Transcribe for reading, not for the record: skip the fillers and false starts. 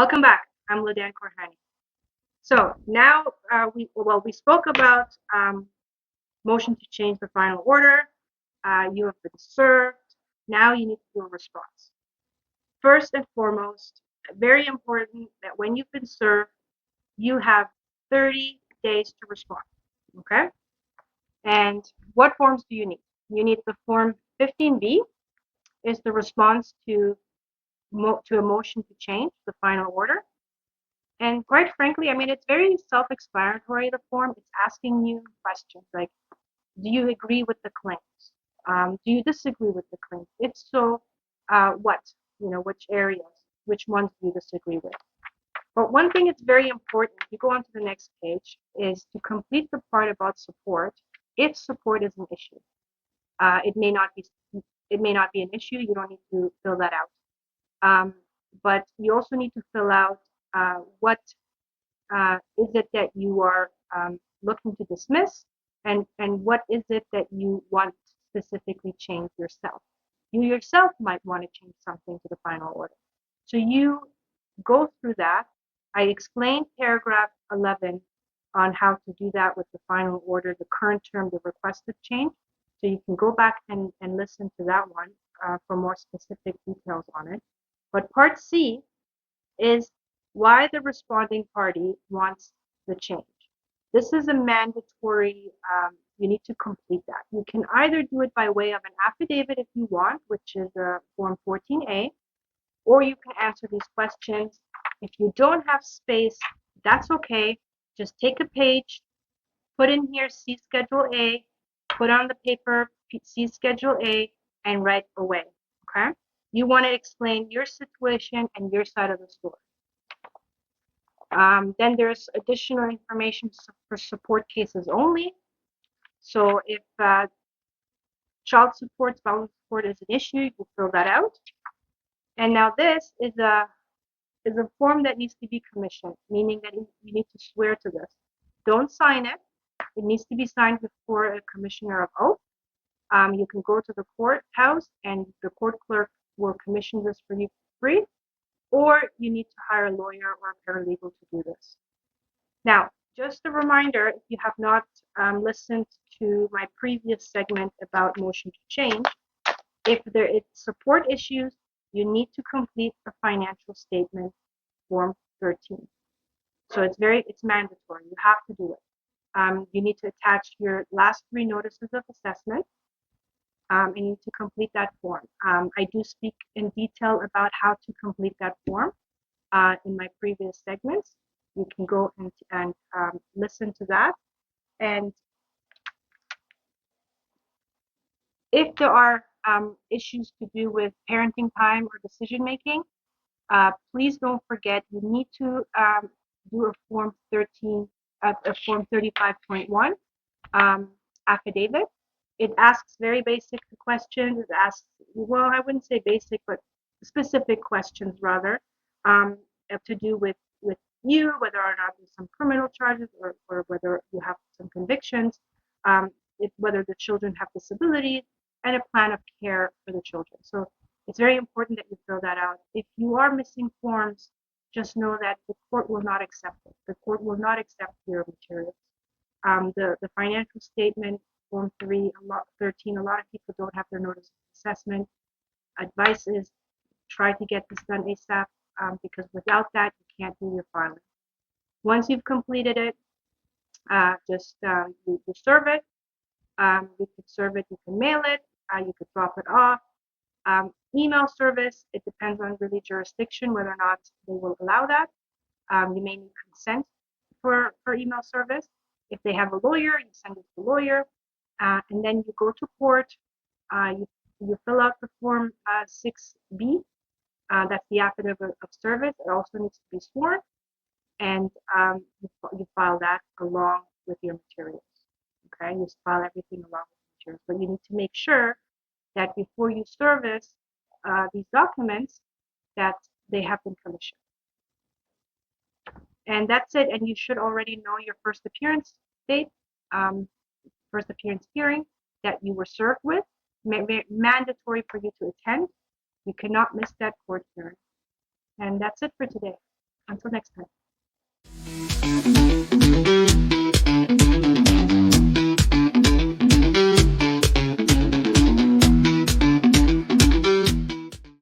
Welcome back. I'm Ladan Korhani. So now we spoke about motion to change the final order. You have been served. Now you need to do a response. First and foremost, very important that when you've been served, you have 30 days to respond. Okay? And what forms do you need? You need the form 15B is the response to a motion to change the final order. And quite frankly, I mean, it's very self-explanatory, the form. It's asking you questions like, do you agree with the claims? Do you disagree with the claims? If so, what? Which areas? Which ones do you disagree with? But one thing that's very important, if you go on to the next page, is to complete the part about support if support is an issue. It may not be an issue. You don't need to fill that out. But you also need to fill out what is it that you are looking to dismiss, and what is it that you want specifically change yourself. You yourself might want to change something to the final order. So you go through that. I explained paragraph 11 on how to do that with the final order, the current term, the requested change. So you can go back and listen to that one for more specific details on it. But part C is why the responding party wants the change. This is a mandatory, you need to complete that. You can either do it by way of an affidavit if you want, which is Form 14A, or you can answer these questions. If you don't have space, that's okay. Just take a page, put in here C Schedule A, put on the paper C Schedule A, and write away, okay? You want to explain your situation and your side of the story. Then there's additional information for support cases only. So if child support, spousal support is an issue, you fill that out. And now this is a form that needs to be commissioned, meaning that you need to swear to this. Don't sign it. It needs to be signed before a commissioner of oath. You can go to the courthouse and the court clerk will commission this for you for free, or you need to hire a lawyer or a paralegal to do this. Now, just a reminder, if you have not listened to my previous segment about motion to change, if there is support issues, you need to complete the financial statement form 13. So it's mandatory. You have to do it. You need to attach your last 3 notices of assessment, and you need to complete that form. I do speak in detail about how to complete that form in my previous segments. You can go and listen to that. And if there are issues to do with parenting time or decision making, please don't forget you need to do a form 35.1 affidavit. It asks very basic questions. It asks, well, I wouldn't say basic, but specific questions rather, to do with you, whether or not there's some criminal charges or whether you have some convictions, whether the children have disabilities, and a plan of care for the children. So it's very important that you fill that out. If you are missing forms, just know that the court will not accept it. The court will not accept your materials. The financial statement, Form 13, a lot of people don't have their notice of assessment. Advice is try to get this done ASAP, because without that, you can't do your filing. Once you've completed it, you serve it. You could serve it, you can mail it, you could drop it off. Email service, it depends on really jurisdiction whether or not they will allow that. You may need consent for email service. If they have a lawyer, you send it to the lawyer, and then you go to court. You fill out the form 6B. That's the affidavit of service. It also needs to be sworn, and you file that along with your materials. Okay, you file everything along with the materials, but you need to make sure that before you service these documents, that they have been commissioned. And that's it. And you should already know your first appearance date, first appearance hearing that you were served with. Mandatory for you to attend. You cannot miss that court hearing. And that's it for today. Until next time.